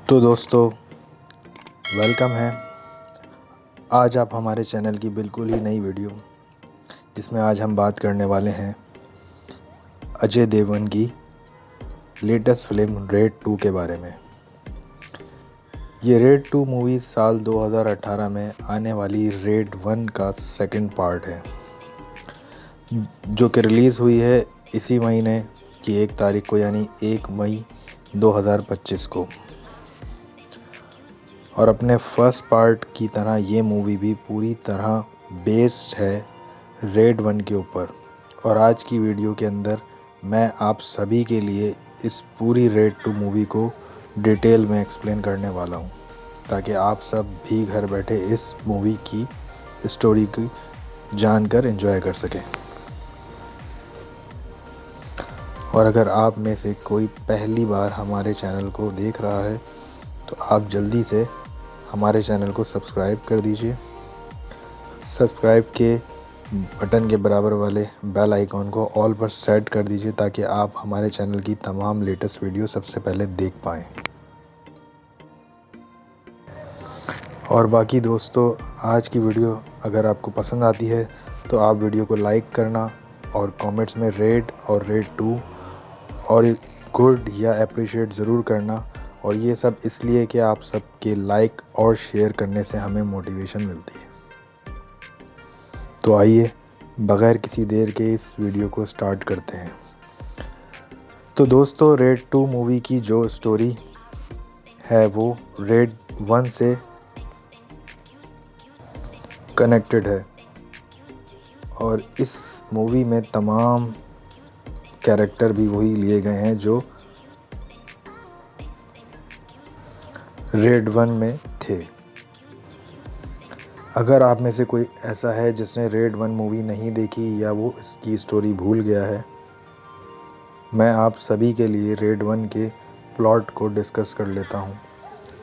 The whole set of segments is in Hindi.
तो दोस्तों, वेलकम है। आज आप हमारे चैनल की बिल्कुल ही नई वीडियो जिसमें आज हम बात करने वाले हैं अजय देवगन की लेटेस्ट फिल्म रेड 2 के बारे में। ये रेड 2 मूवी साल 2018 में आने वाली रेड 1 का सेकंड पार्ट है, जो कि रिलीज़ हुई है इसी महीने की 1 तारीख को, यानी 1 मई 2025 को। और अपने फर्स्ट पार्ट की तरह ये मूवी भी पूरी तरह बेस्ड है रेड 1 के ऊपर। और आज की वीडियो के अंदर मैं आप सभी के लिए इस पूरी रेड 2 मूवी को डिटेल में एक्सप्लेन करने वाला हूँ, ताकि आप सब भी घर बैठे इस मूवी की स्टोरी की जानकर एंजॉय कर सकें। और अगर आप में से कोई पहली बार हमारे चैनल को देख रहा है तो आप जल्दी से हमारे चैनल को सब्सक्राइब कर दीजिए। सब्सक्राइब के बटन के बराबर वाले बेल आइकॉन को ऑल पर सेट कर दीजिए, ताकि आप हमारे चैनल की तमाम लेटेस्ट वीडियो सबसे पहले देख पाएँ। और बाकी दोस्तों, आज की वीडियो अगर आपको पसंद आती है तो आप वीडियो को लाइक करना और कमेंट्स में रेड और रेड 2 और गुड या अप्रिशिएट ज़रूर करना। और ये सब इसलिए कि आप सबके लाइक और शेयर करने से हमें मोटिवेशन मिलती है। तो आइए बग़ैर किसी देर के इस वीडियो को स्टार्ट करते हैं। तो दोस्तों, रेड 2 मूवी की जो स्टोरी है वो रेड 1 से कनेक्टेड है। और इस मूवी में तमाम कैरेक्टर भी वही लिए गए हैं जो रेड 1 में थे। अगर आप में से कोई ऐसा है जिसने रेड 1 मूवी नहीं देखी या वो इसकी स्टोरी भूल गया है, मैं आप सभी के लिए रेड 1 के प्लॉट को डिस्कस कर लेता हूँ।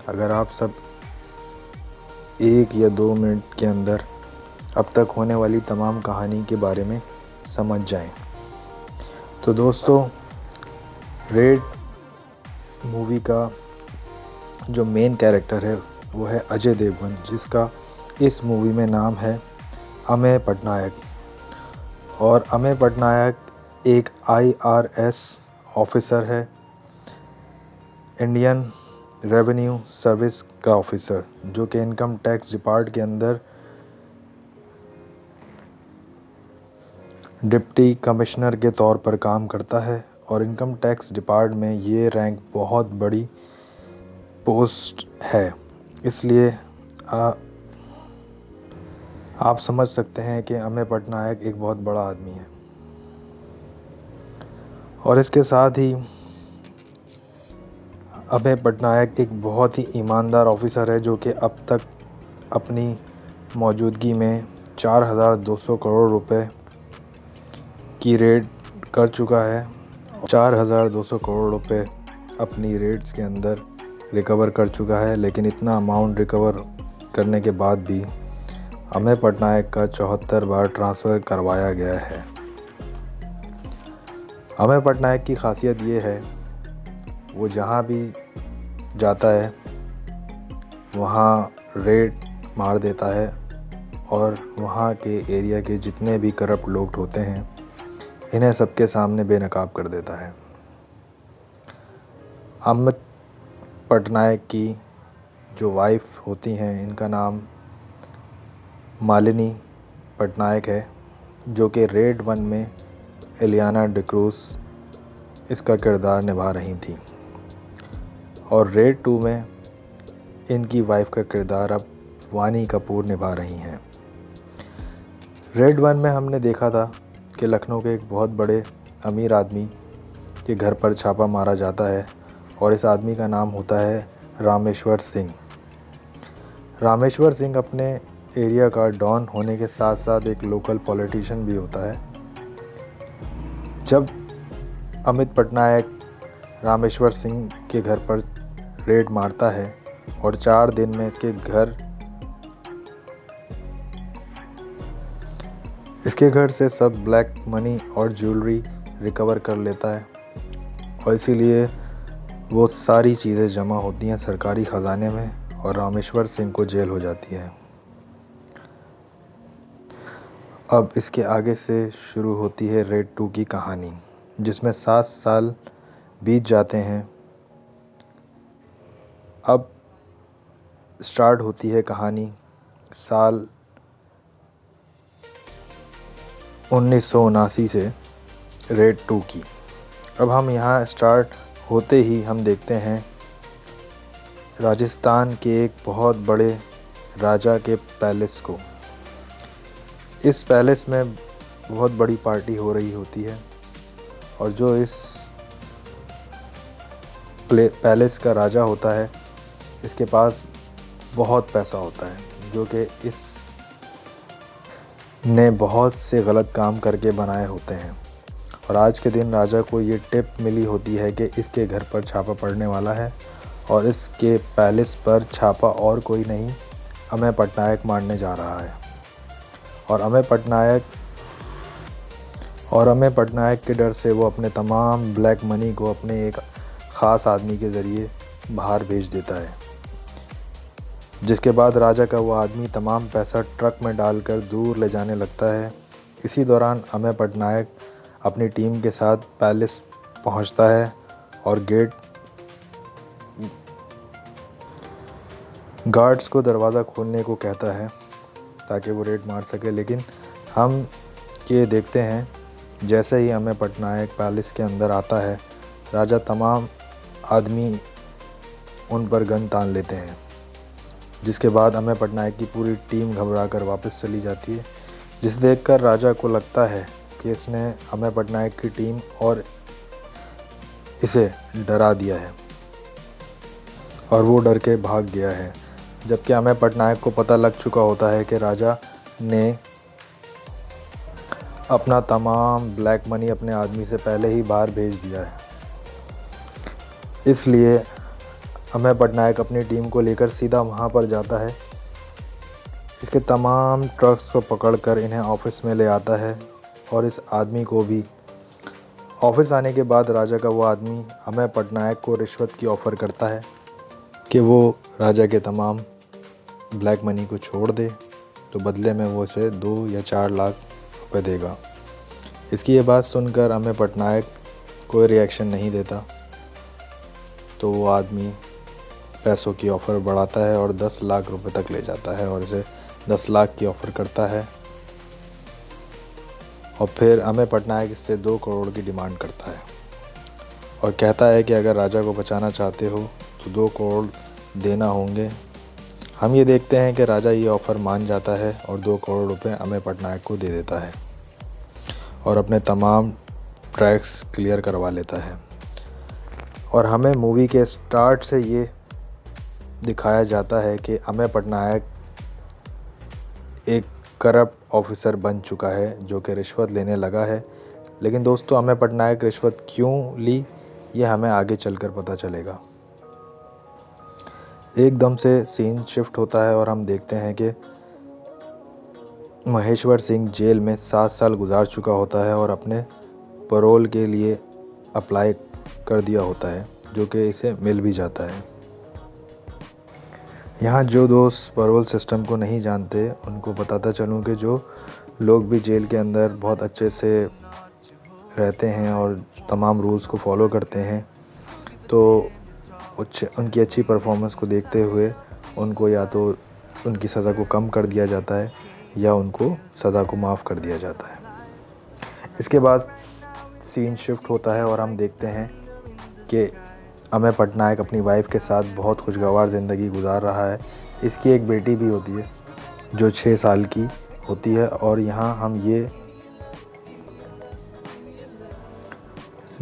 अगर आप सब 1 या 2 मिनट के अंदर अब तक होने वाली तमाम कहानी के बारे में समझ जाएं। तो दोस्तों, रेड मूवी का जो मेन कैरेक्टर है वो है अजय देवगन, जिसका इस मूवी में नाम है अमेय पटनायक। और अमेय पटनायक एक IRS ऑफिसर है, इंडियन रेवेन्यू सर्विस का ऑफिसर, जो कि इनकम टैक्स डिपार्ट के अंदर डिप्टी कमिश्नर के तौर पर काम करता है। और इनकम टैक्स डिपार्ट में ये रैंक बहुत बड़ी पोस्ट है, इसलिए आप समझ सकते हैं कि अमेय पटनायक एक बहुत बड़ा आदमी है। और इसके साथ ही अमेय पटनायक एक बहुत ही ईमानदार ऑफिसर है, जो कि अब तक अपनी मौजूदगी में 4200 करोड़ रुपए की रेड कर चुका है। 4200 करोड़ रुपए अपनी रेड्स के अंदर रिकवर कर चुका है। लेकिन इतना अमाउंट रिकवर करने के बाद भी अमेय पटनायक का 74 बार ट्रांसफ़र करवाया गया है। अमेय पटनायक की खासियत ये है, वो जहाँ भी जाता है वहाँ रेड मार देता है और वहाँ के एरिया के जितने भी करप्ट लोग होते हैं इन्हें सबके सामने बेनकाब कर देता है। अमित पटनायक की जो वाइफ होती हैं, इनका नाम मालिनी पटनायक है, जो कि रेड 1 में इलियाना डिक्रूज इसका किरदार निभा रही थी। और रेड 2 में इनकी वाइफ का किरदार अब वानी कपूर निभा रही हैं। रेड 1 में हमने देखा था कि लखनऊ के एक बहुत बड़े अमीर आदमी के घर पर छापा मारा जाता है, और इस आदमी का नाम होता है रामेश्वर सिंह। रामेश्वर सिंह अपने एरिया का डॉन होने के साथ साथ एक लोकल पॉलिटिशियन भी होता है। जब अमित पटनायक रामेश्वर सिंह के घर पर रेड मारता है और 4 दिन में इसके घर से सब ब्लैक मनी और ज्वेलरी रिकवर कर लेता है। और इसीलिए वो सारी चीज़ें जमा होती हैं सरकारी ख़जाने में और रामेश्वर सिंह को जेल हो जाती है। अब इसके आगे से शुरू होती है रेड 2 की कहानी, जिसमें 7 साल बीत जाते हैं। अब स्टार्ट होती है कहानी साल 1979 से रेड 2 की। अब हम यहाँ स्टार्ट होते ही हम देखते हैं राजस्थान के एक बहुत बड़े राजा के पैलेस को। इस पैलेस में बहुत बड़ी पार्टी हो रही होती है और जो इस पैलेस का राजा होता है, इसके पास बहुत पैसा होता है, जो कि इस ने बहुत से गलत काम करके बनाए होते हैं। और आज के दिन राजा को ये टिप मिली होती है कि इसके घर पर छापा पड़ने वाला है और इसके पैलेस पर छापा और कोई नहीं, अमेय पटनायक मारने जा रहा है। और अमेय पटनायक के डर से वो अपने तमाम ब्लैक मनी को अपने एक ख़ास आदमी के ज़रिए बाहर भेज देता है, जिसके बाद राजा का वो आदमी तमाम पैसा ट्रक में डालकर दूर ले जाने लगता है। इसी दौरान अमेय पटनायक अपनी टीम के साथ पैलेस पहुंचता है और गार्ड्स को दरवाज़ा खोलने को कहता है ताकि वो रेड मार सके। लेकिन हम ये देखते हैं जैसे ही अमेय पटनायक पैलेस के अंदर आता है, राजा तमाम आदमी उन पर गन तान लेते हैं, जिसके बाद अमेय पटनायक की पूरी टीम घबराकर वापस चली जाती है, जिसे देखकर राजा को लगता है कि इसने अमेय पटनायक की टीम और इसे डरा दिया है और वो डर के भाग गया है। जबकि अमेय पटनायक को पता लग चुका होता है कि राजा ने अपना तमाम ब्लैक मनी अपने आदमी से पहले ही बाहर भेज दिया है। इसलिए अमेय पटनायक अपनी टीम को लेकर सीधा वहाँ पर जाता है, इसके तमाम ट्रक्स को पकड़कर इन्हें ऑफिस में ले आता है और इस आदमी को भी। ऑफिस आने के बाद राजा का वो आदमी अमेय पटनायक को रिश्वत की ऑफ़र करता है कि वो राजा के तमाम ब्लैक मनी को छोड़ दे, तो बदले में वो उसे 2 या 4 लाख रुपए देगा। इसकी ये बात सुनकर अमेय पटनायक कोई रिएक्शन नहीं देता, तो वो आदमी पैसों की ऑफ़र बढ़ाता है और 10 लाख रुपए तक ले जाता है और इसे 10 लाख की ऑफ़र करता है। और फिर अमेय पटनायक इससे 2 करोड़ की डिमांड करता है और कहता है कि अगर राजा को बचाना चाहते हो तो 2 करोड़ देना होंगे। हम ये देखते हैं कि राजा ये ऑफ़र मान जाता है और 2 करोड़ रुपए अमेय पटनायक को दे देता है और अपने तमाम ट्रैक्स क्लियर करवा लेता है। और हमें मूवी के स्टार्ट से ये दिखाया जाता है कि अमेय पटनायक एक करप्ट ऑफिसर बन चुका है जो कि रिश्वत लेने लगा है। लेकिन दोस्तों, अमेय पटनायक रिश्वत क्यों ली, ये हमें आगे चलकर पता चलेगा। एकदम से सीन शिफ्ट होता है और हम देखते हैं कि महेश्वर सिंह जेल में 7 साल गुजार चुका होता है और अपने पैरोल के लिए अप्लाई कर दिया होता है, जो कि इसे मिल भी जाता है। यहाँ जो दोस्त पैरोल सिस्टम को नहीं जानते उनको बताता चलूँ कि जो लोग भी जेल के अंदर बहुत अच्छे से रहते हैं और तमाम रूल्स को फॉलो करते हैं, तो उनकी अच्छी परफॉर्मेंस को देखते हुए उनको या तो उनकी सज़ा को कम कर दिया जाता है या उनको सज़ा को माफ़ कर दिया जाता है। इसके बाद सीन शिफ्ट होता है और हम देखते हैं कि अमेय पटनायक अपनी वाइफ के साथ बहुत खुशगवार ज़िंदगी गुजार रहा है। इसकी एक बेटी भी होती है जो 6 साल की होती है। और यहाँ हम ये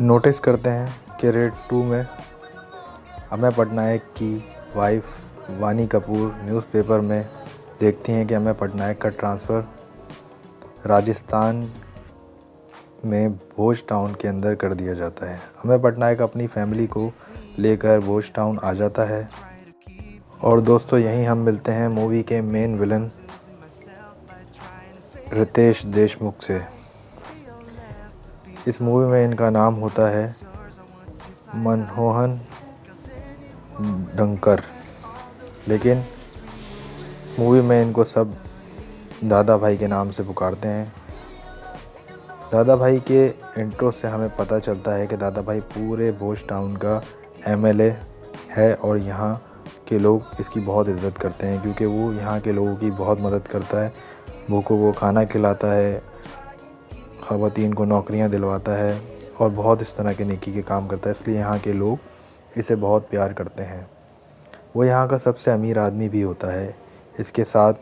नोटिस करते हैं कि रेड 2 में अमेय पटनायक की वाइफ वानी कपूर न्यूज़पेपर में देखती हैं कि अमेय पटनायक का ट्रांसफ़र राजस्थान में भोज टाउन के अंदर कर दिया जाता है। अमेय पटनायक अपनी फैमिली को लेकर भोज टाउन आ जाता है। और दोस्तों, यहीं हम मिलते हैं मूवी के मेन विलन रितेश देशमुख से। इस मूवी में इनका नाम होता है मनमोहन डंकर, लेकिन मूवी में इनको सब दादा भाई के नाम से पुकारते हैं। दादा भाई के इंट्रो से हमें पता चलता है कि दादा भाई पूरे भोज टाउन का एमएलए है और यहाँ के लोग इसकी बहुत इज़्ज़त करते हैं, क्योंकि वो यहाँ के लोगों की बहुत मदद करता है। भूखों को खाना खिलाता है, ख़वातीन को नौकरियाँ दिलवाता है और बहुत इस तरह के नेकी के काम करता है, इसलिए यहाँ के लोग इसे बहुत प्यार करते हैं। वो यहाँ का सबसे अमीर आदमी भी होता है। इसके साथ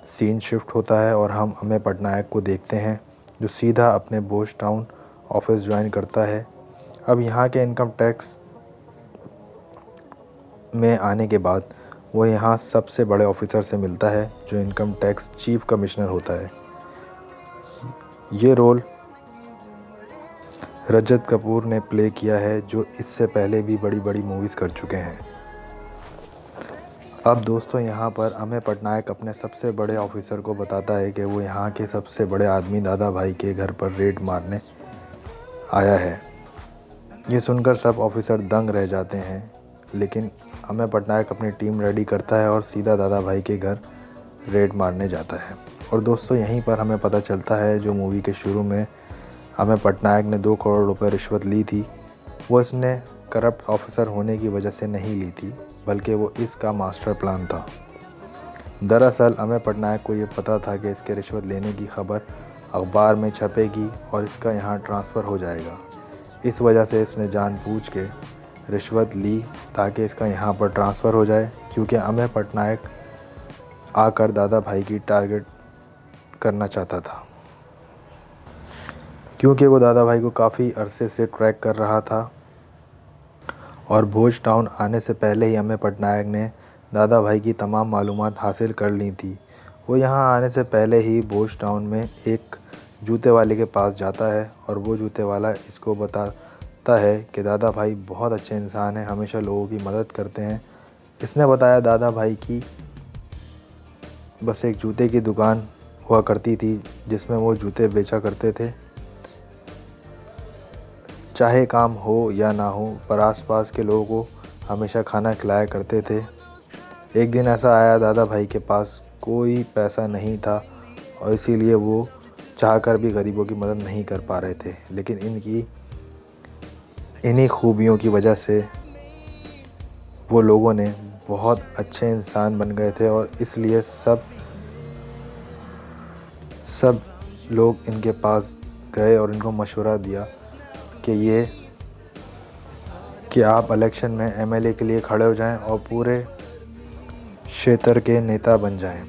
सीन शिफ्ट होता है और हम अमेय पटनायक को देखते हैं, जो सीधा अपने भोज टाउन ऑफिस ज्वाइन करता है। अब यहाँ के इनकम टैक्स में आने के बाद वो यहाँ सबसे बड़े ऑफिसर से मिलता है, जो इनकम टैक्स चीफ कमिश्नर होता है। ये रोल रजत कपूर ने प्ले किया है, जो इससे पहले भी बड़ी बड़ी मूवीज़ कर चुके हैं। अब दोस्तों, यहाँ पर अमेय पटनायक अपने सबसे बड़े ऑफिसर को बताता है कि वो यहाँ के सबसे बड़े आदमी दादा भाई के घर पर रेड मारने आया है। ये सुनकर सब ऑफिसर दंग रह जाते हैं, लेकिन अमेय पटनायक अपनी टीम रेडी करता है और सीधा दादा भाई के घर रेड मारने जाता है। और दोस्तों, यहीं पर हमें पता चलता है जो मूवी के शुरू में अमेय पटनायक ने 2 करोड़ रुपए रिश्वत ली थी, वो इसने करप्ट ऑफिसर होने की वजह से नहीं ली थी, बल्कि वो इसका मास्टर प्लान था। दरअसल अमेय पटनायक को ये पता था कि इसके रिश्वत लेने की खबर अखबार में छपेगी और इसका यहाँ ट्रांसफ़र हो जाएगा। इस वजह से इसने जानबूझ के रिश्वत ली ताकि इसका यहाँ पर ट्रांसफ़र हो जाए, क्योंकि अमेय पटनायक आकर दादा भाई की टारगेट करना चाहता था, क्योंकि वो दादा भाई को काफ़ी अरसे से ट्रैक कर रहा था। और भोज टाउन आने से पहले ही अमेय पटनायक ने दादा भाई की तमाम मालूमात हासिल कर ली थी। वो यहाँ आने से पहले ही भोज टाउन में एक जूते वाले के पास जाता है और वो जूते वाला इसको बताता है कि दादा भाई बहुत अच्छे इंसान हैं, हमेशा लोगों की मदद करते हैं। इसने बताया दादा भाई की बस एक जूते की दुकान हुआ करती थी, जिसमें वो जूते बेचा करते थे, चाहे काम हो या ना हो, पर आसपास के लोगों को हमेशा खाना खिलाया करते थे। एक दिन ऐसा आया, दादा भाई के पास कोई पैसा नहीं था और इसीलिए वो चाहकर भी गरीबों की मदद नहीं कर पा रहे थे, लेकिन इन्हीं खूबियों की वजह से वो लोगों ने बहुत अच्छे इंसान बन गए थे और इसलिए सब लोग इनके पास गए और इनको मशवरा दिया कि आप इलेक्शन में एमएलए के लिए खड़े हो जाएं और पूरे क्षेत्र के नेता बन जाएं,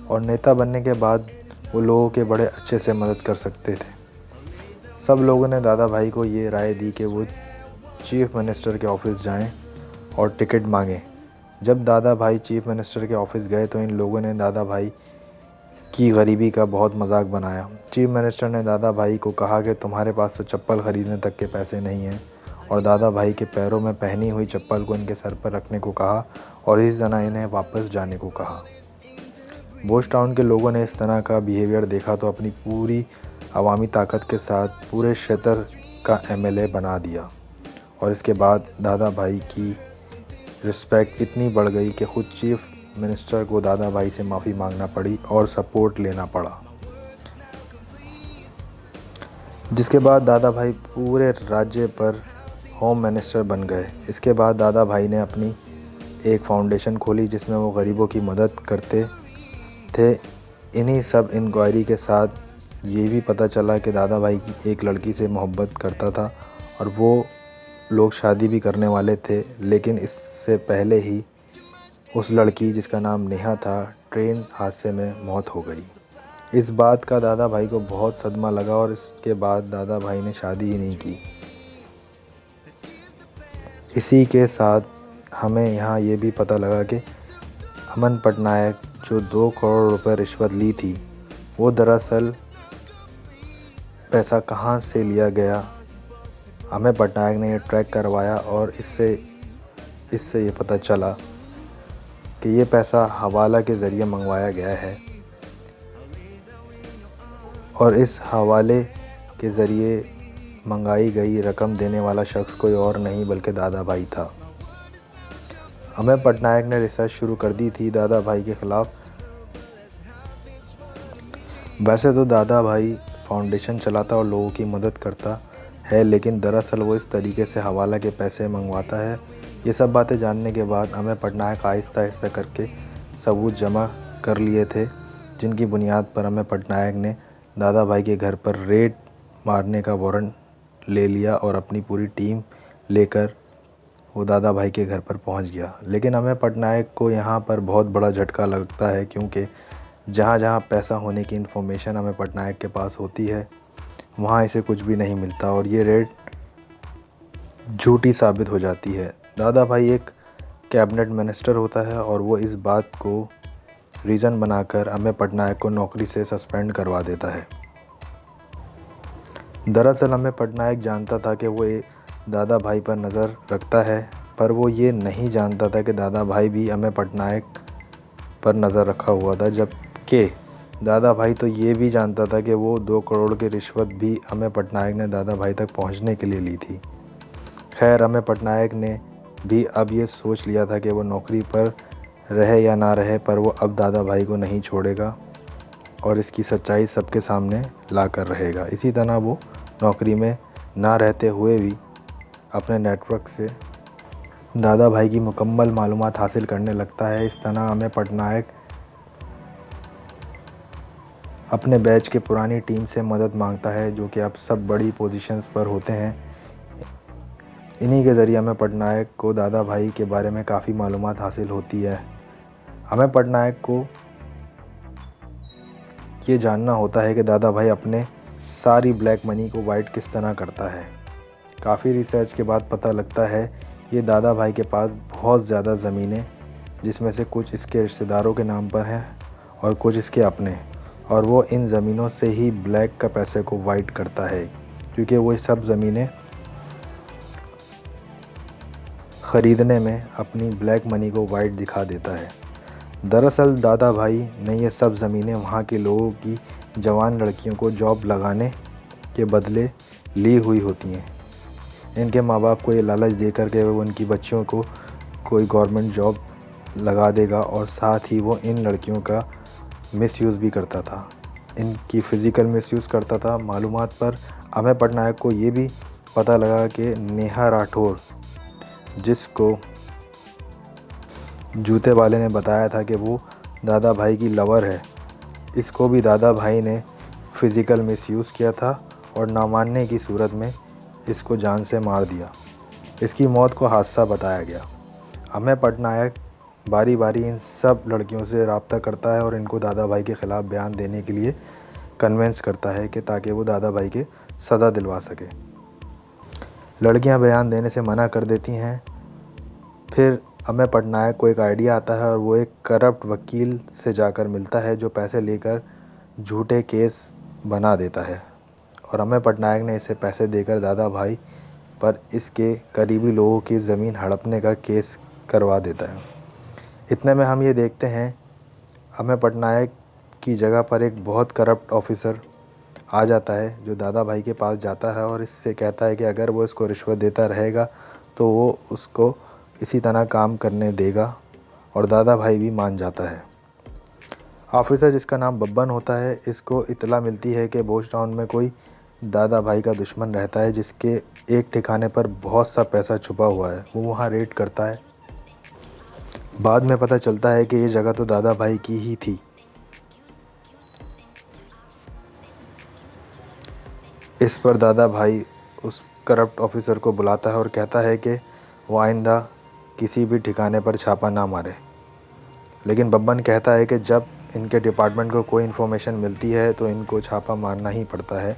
और नेता बनने के बाद वो लोगों के बड़े अच्छे से मदद कर सकते थे। सब लोगों ने दादा भाई को ये राय दी कि वो चीफ मिनिस्टर के ऑफिस जाएं और टिकट मांगें। जब दादा भाई चीफ मिनिस्टर के ऑफिस गए तो इन लोगों ने दादा भाई की गरीबी का बहुत मजाक बनाया। चीफ मिनिस्टर ने दादा भाई को कहा कि तुम्हारे पास तो चप्पल ख़रीदने तक के पैसे नहीं हैं, और दादा भाई के पैरों में पहनी हुई चप्पल को इनके सर पर रखने को कहा और इस तरह इन्हें वापस जाने को कहा। भोज टाउन के लोगों ने इस तरह का बिहेवियर देखा तो अपनी पूरी अवामी ताकत के साथ पूरे क्षेत्र का एमएलए बना दिया, और इसके बाद दादा भाई की रिस्पेक्ट इतनी बढ़ गई कि खुद चीफ मिनिस्टर को दादा भाई से माफ़ी मांगना पड़ी और सपोर्ट लेना पड़ा, जिसके बाद दादा भाई पूरे राज्य पर होम मिनिस्टर बन गए। इसके बाद दादा भाई ने अपनी एक फाउंडेशन खोली जिसमें वो गरीबों की मदद करते थे। इन्हीं सब इंक्वायरी के साथ ये भी पता चला कि दादा भाई की एक लड़की से मोहब्बत करता था और वो लोग शादी भी करने वाले थे, लेकिन इससे पहले ही उस लड़की, जिसका नाम नेहा था, ट्रेन हादसे में मौत हो गई। इस बात का दादा भाई को बहुत सदमा लगा और इसके बाद दादा भाई ने शादी ही नहीं की। इसी के साथ हमें यहाँ ये भी पता लगा कि अमन पटनायक जो 2 करोड़ रुपए रिश्वत ली थी, वो दरअसल पैसा कहाँ से लिया गया, अमेय पटनायक ने ये ट्रैक करवाया और इससे ये पता चला कि ये पैसा हवाला के ज़रिए मंगवाया गया है और इस हवाले के ज़रिए मंगाई गई रकम देने वाला शख्स कोई और नहीं बल्कि दादा भाई था। अमेय पटनायक ने रिसर्च शुरू कर दी थी दादा भाई के ख़िलाफ़। वैसे तो दादा भाई फाउंडेशन चलाता और लोगों की मदद करता है, लेकिन दरअसल वो इस तरीके से हवाला के पैसे मंगवाता है। ये सब बातें जानने के बाद अमेय पटनायक आहिस्ता आहिस्ता करके सबूत जमा कर लिए थे, जिनकी बुनियाद पर अमेय पटनायक ने दादा भाई के घर पर रेड मारने का वारंट ले लिया और अपनी पूरी टीम लेकर वो दादा भाई के घर पर पहुंच गया। लेकिन अमेय पटनायक को यहाँ पर बहुत बड़ा झटका लगता है, क्योंकि जहाँ जहाँ पैसा होने की इन्फॉर्मेशन अमेय पटनायक के पास होती है, वहाँ इसे कुछ भी नहीं मिलता और ये रेड झूठी साबित हो जाती है। दादा भाई एक कैबिनेट मिनिस्टर होता है और वो इस बात को रीज़न बनाकर अमेय पटनायक को नौकरी से सस्पेंड करवा देता है। दरअसल अमेय पटनायक जानता था कि वो दादा भाई पर नज़र रखता है, पर वो ये नहीं जानता था कि दादा भाई भी अमेय पटनायक पर नज़र रखा हुआ था, जबकि दादा भाई तो ये भी जानता था कि वो 2 करोड़ की रिश्वत भी अमेय पटनायक ने दादा भाई तक पहुंचने के लिए ली थी। खैर, अमेय पटनायक ने भी अब ये सोच लिया था कि वो नौकरी पर रहे या ना रहे, पर वो अब दादा भाई को नहीं छोड़ेगा और इसकी सच्चाई सबके सामने ला कर रहेगा। इसी तरह वो नौकरी में ना रहते हुए भी अपने नेटवर्क से दादा भाई की मुकम्मल मालूमात हासिल करने लगता है। इस तरह अमेय पटनायक अपने बैच के पुरानी टीम से मदद मांगता है, जो कि अब सब बड़ी पोजीशंस पर होते हैं। इन्हीं के ज़रिए अमेय पटनायक को दादा भाई के बारे में काफ़ी मालूमात हासिल होती है। अमेय पटनायक को ये जानना होता है कि दादा भाई अपने सारी ब्लैक मनी को वाइट किस तरह करता है। काफ़ी रिसर्च के बाद पता लगता है ये दादा भाई के पास बहुत ज़्यादा ज़मीनें, जिसमें से कुछ इसके रिश्तेदारों के नाम पर हैं और कुछ इसके अपने, और वो इन ज़मीनों से ही ब्लैक का पैसे को वाइट करता है, क्योंकि वो सब ज़मीनें ख़रीदने में अपनी ब्लैक मनी को वाइट दिखा देता है। दरअसल दादा भाई ने ये सब ज़मीनें वहाँ के लोगों की जवान लड़कियों को जॉब लगाने के बदले ली हुई होती हैं। इनके माँ बाप को ये लालच देकर के वो उनकी बच्चियों को कोई गवर्नमेंट जॉब लगा देगा और साथ ही वो इन लड़कियों का मिसयूज़ भी करता था, इनकी फ़िज़िकल मिसयूज़ करता था। मालूमात पर अमेय पटनायक को ये भी पता लगा कि नेहा राठौर, जिसको जूते वाले ने बताया था कि वो दादा भाई की लवर है, इसको भी दादा भाई ने फ़िज़िकल मिसयूज़ किया था और ना मानने की सूरत में इसको जान से मार दिया। इसकी मौत को हादसा बताया गया। अमेय पटनायक बारी बारी इन सब लड़कियों से रब्ता करता है और इनको दादा भाई के ख़िलाफ़ बयान देने के लिए कन्विंस करता है कि ताकि वो दादा भाई के सज़ा दिलवा सके। लड़कियां बयान देने से मना कर देती हैं। फिर अमेय पटनायक को एक आइडिया आता है और वो एक करप्ट वकील से जाकर मिलता है, जो पैसे लेकर झूठे केस बना देता है और अमेय पटनायक ने इसे पैसे देकर दादा भाई पर इसके करीबी लोगों की ज़मीन हड़पने का केस करवा देता है। इतने में हम ये देखते हैं अमेय पटनायक की जगह पर एक बहुत करप्ट ऑफिसर आ जाता है, जो दादा भाई के पास जाता है और इससे कहता है कि अगर वो इसको रिश्वत देता रहेगा तो वो उसको इसी तरह काम करने देगा, और दादा भाई भी मान जाता है। ऑफिसर, जिसका नाम बब्बन होता है, इसको इतला मिलती है कि भोज टाउन में कोई दादा भाई का दुश्मन रहता है, जिसके एक ठिकाने पर बहुत सा पैसा छुपा हुआ है। वो वहाँ रेड करता है। बाद में पता चलता है कि ये जगह तो दादा भाई की ही थी। इस पर दादा भाई उस करप्ट ऑफिसर को बुलाता है और कहता है कि वो आइंदा किसी भी ठिकाने पर छापा ना मारे। लेकिन बब्बन कहता है कि जब इनके डिपार्टमेंट को कोई इन्फॉर्मेशन मिलती है तो इनको छापा मारना ही पड़ता है,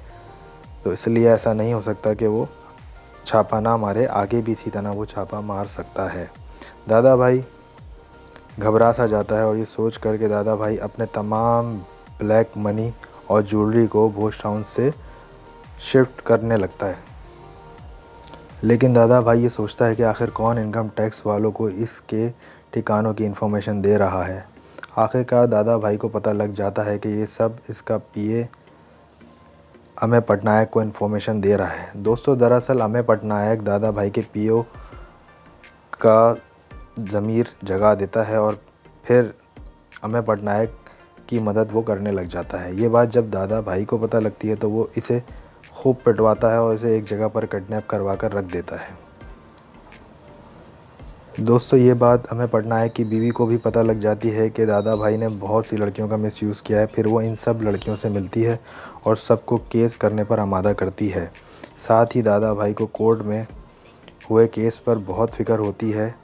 तो इसलिए ऐसा नहीं हो सकता कि वो छापा ना मारे, आगे भी इसी तरह वो छापा मार सकता है। दादा भाई घबरा सा जाता है और ये सोच कर के दादा भाई अपने तमाम ब्लैक मनी और ज्वेलरी को भोज टाउन से शिफ्ट करने लगता है। लेकिन दादा भाई ये सोचता है कि आखिर कौन इनकम टैक्स वालों को इसके ठिकानों की इन्फॉर्मेशन दे रहा है। आखिरकार दादा भाई को पता लग जाता है कि ये सब इसका पीए अमेय पटनायक को इन्फॉर्मेशन दे रहा है। दोस्तों, दरअसल अमेय पटनायक दादा भाई के पीओ का ज़मीर जगा देता है और फिर अमेय पटनायक की मदद वो करने लग जाता है। ये बात जब दादा भाई को पता लगती है तो वो इसे खूब पिटवाता है और इसे एक जगह पर किडनैप करवा कर रख देता है। दोस्तों, ये बात अमेय पटनायक की बीवी को भी पता लग जाती है कि दादा भाई ने बहुत सी लड़कियों का मिसयूज़ किया है। फिर वो इन सब लड़कियों से मिलती है और सबको केस करने पर आमादा करती है। साथ ही दादा भाई को कोर्ट में हुए केस पर बहुत फ़िक्र होती है,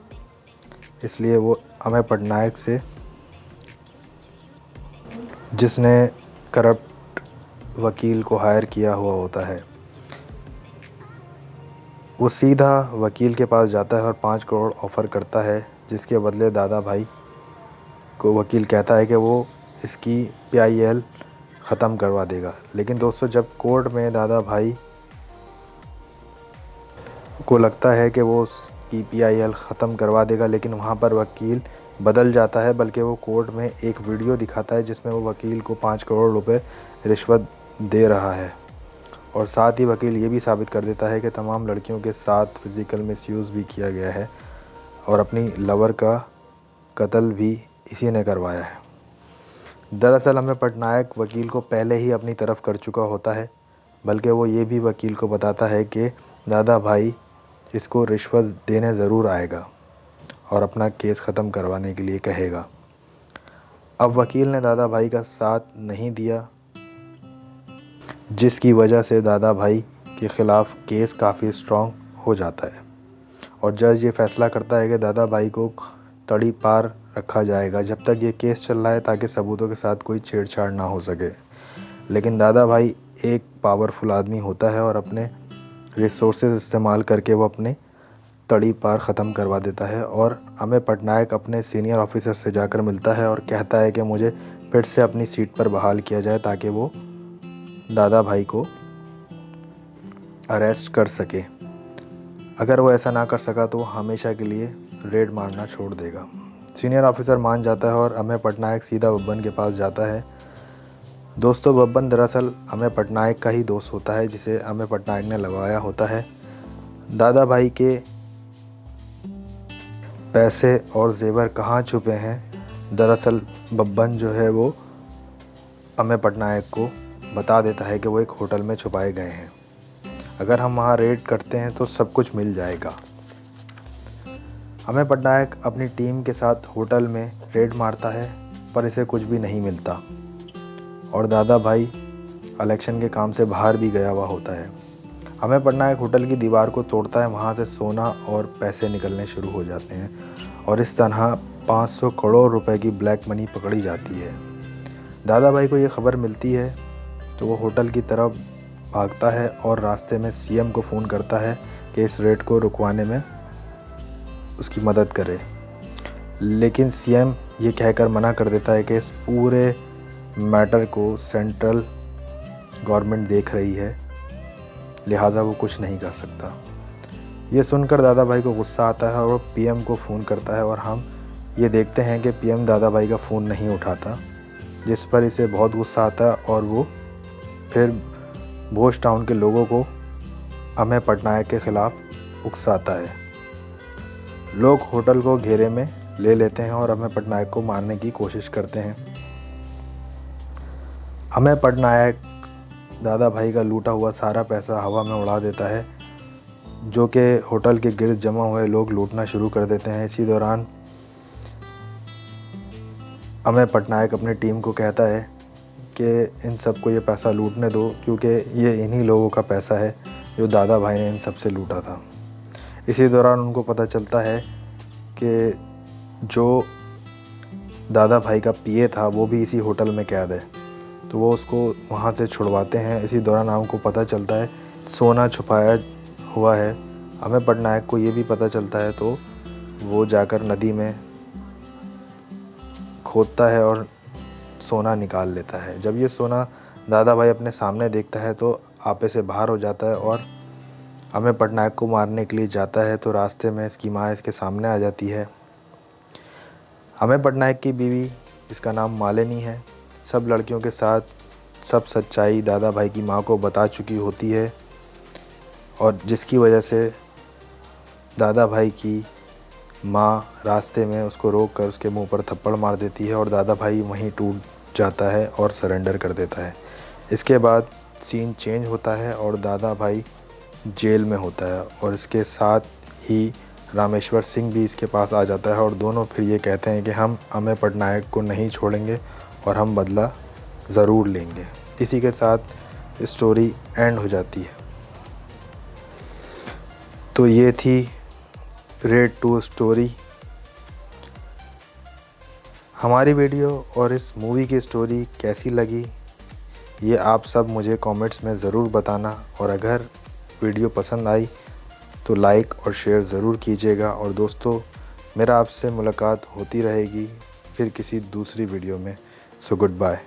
इसलिए वो अमेय पटनायक से, जिसने करप्ट वकील को हायर किया हुआ होता है, वो सीधा वकील के पास जाता है और 5 करोड़ ऑफ़र करता है, जिसके बदले दादा भाई को वकील कहता है कि वो इसकी PIL ख़त्म करवा देगा। लेकिन दोस्तों, जब कोर्ट में दादा भाई को लगता है कि वो उसकी PIL ख़त्म करवा देगा, लेकिन वहाँ पर वकील बदल जाता है, बल्कि वो कोर्ट में एक वीडियो दिखाता है जिसमें वो वकील को 5 करोड़ रुपए रिश्वत दे रहा है। और साथ ही वकील ये भी साबित कर देता है कि तमाम लड़कियों के साथ फ़िज़िकल मिसयूज़ भी किया गया है और अपनी लवर का कत्ल भी इसी ने करवाया है। दरअसल अमेय पटनायक वकील को पहले ही अपनी तरफ कर चुका होता है, बल्कि वो ये भी वकील को बताता है कि दादा भाई इसको रिश्वत देने ज़रूर आएगा और अपना केस ख़त्म करवाने के लिए कहेगा। अब वकील ने दादा भाई का साथ नहीं दिया, जिसकी वजह से दादा भाई के ख़िलाफ़ केस काफ़ी स्ट्रॉन्ग हो जाता है और जज ये फ़ैसला करता है कि दादा भाई को तड़ी पार रखा जाएगा जब तक ये केस चल रहा है, ताकि सबूतों के साथ कोई छेड़छाड़ ना हो सके। लेकिन दादा भाई एक पावरफुल आदमी होता है और अपने रिसोर्सेज इस्तेमाल करके वो अपने तड़ी पार ख़त्म करवा देता है और अमेय पटनायक अपने सीनियर ऑफिसर से जाकर मिलता है और कहता है कि मुझे फिर से अपनी सीट पर बहाल किया जाए, ताकि वो दादा भाई को अरेस्ट कर सके। अगर वो ऐसा ना कर सका तो वो हमेशा के लिए रेड मारना छोड़ देगा। सीनियर ऑफिसर मान जाता है और अमेय पटनायक सीधा बब्बन के पास जाता है। दोस्तों, बब्बन दरअसल अमेय पटनायक का ही दोस्त होता है, जिसे अमेय पटनायक ने लगवाया होता है। दादा भाई के पैसे और जेवर कहाँ छुपे हैं, दरअसल बब्बन जो है वो अमेय पटनायक को बता देता है कि वो एक होटल में छुपाए गए हैं। अगर हम वहाँ रेड करते हैं तो सब कुछ मिल जाएगा। अमेय पटनायक अपनी टीम के साथ होटल में रेड मारता है, पर इसे कुछ भी नहीं मिलता और दादा भाई इलेक्शन के काम से बाहर भी गया हुआ होता है। अमेय पटनायक होटल की दीवार को तोड़ता है, वहाँ से सोना और पैसे निकलने शुरू हो जाते हैं और इस तरह 500 करोड़ रुपए की ब्लैक मनी पकड़ी जाती है। दादा भाई को ये खबर मिलती है तो वो होटल की तरफ भागता है और रास्ते में CM को फ़ोन करता है कि इस रेड को रुकवाने में उसकी मदद करे। लेकिन CM ये कहकर मना कर देता है कि इस पूरे मैटर को सेंट्रल गवर्नमेंट देख रही है, लिहाजा वो कुछ नहीं कर सकता। ये सुनकर दादा भाई को गुस्सा आता है और वो PM को फ़ोन करता है और हम ये देखते हैं कि PM दादा भाई का फ़ोन नहीं उठाता, जिस पर इसे बहुत गुस्सा आता है और वो फिर भोज टाउन के लोगों को अमेय पटनायक के ख़िलाफ़ उकसाता है। लोग होटल को घेरे में ले लेते हैं और अमेय पटनायक को मारने की कोशिश करते हैं। अमेय पटनायक दादा भाई का लूटा हुआ सारा पैसा हवा में उड़ा देता है, जो कि होटल के गिर्द जमा हुए लोग लूटना शुरू कर देते हैं। इसी दौरान अमेय पटनायक अपनी टीम को कहता है कि इन सबको ये पैसा लूटने दो, क्योंकि ये इन्हीं लोगों का पैसा है जो दादा भाई ने इन सब से लूटा था। इसी दौरान उनको पता चलता है कि जो दादा भाई का PA था वो भी इसी होटल में कैद है, तो वो उसको वहाँ से छुड़वाते हैं। इसी दौरान हमको पता चलता है सोना छुपाया हुआ है। अमेय पटनायक को ये भी पता चलता है, तो वो जाकर नदी में खोदता है और सोना निकाल लेता है। जब ये सोना दादा भाई अपने सामने देखता है तो आपे से बाहर हो जाता है और अमेय पटनायक को मारने के लिए जाता है, तो रास्ते में इसकी माँ इसके सामने आ जाती है। अमेय पटनायक की बीवी, जिसका नाम मालिनी है, सब लड़कियों के साथ सब सच्चाई दादा भाई की माँ को बता चुकी होती है और जिसकी वजह से दादा भाई की माँ रास्ते में उसको रोक कर उसके मुंह पर थप्पड़ मार देती है और दादा भाई वहीं टूट जाता है और सरेंडर कर देता है। इसके बाद सीन चेंज होता है और दादा भाई जेल में होता है और इसके साथ ही रामेश्वर सिंह भी इसके पास आ जाता है और दोनों फिर ये कहते हैं कि हम अमेय पटनायक को नहीं छोड़ेंगे और हम बदला ज़रूर लेंगे। इसी के साथ स्टोरी एंड हो जाती है। तो ये थी रेड 2 स्टोरी। हमारी वीडियो और इस मूवी की स्टोरी कैसी लगी ये आप सब मुझे कमेंट्स में ज़रूर बताना, और अगर वीडियो पसंद आई तो लाइक और शेयर ज़रूर कीजिएगा। और दोस्तों, मेरा आपसे मुलाकात होती रहेगी फिर किसी दूसरी वीडियो में। So good bye.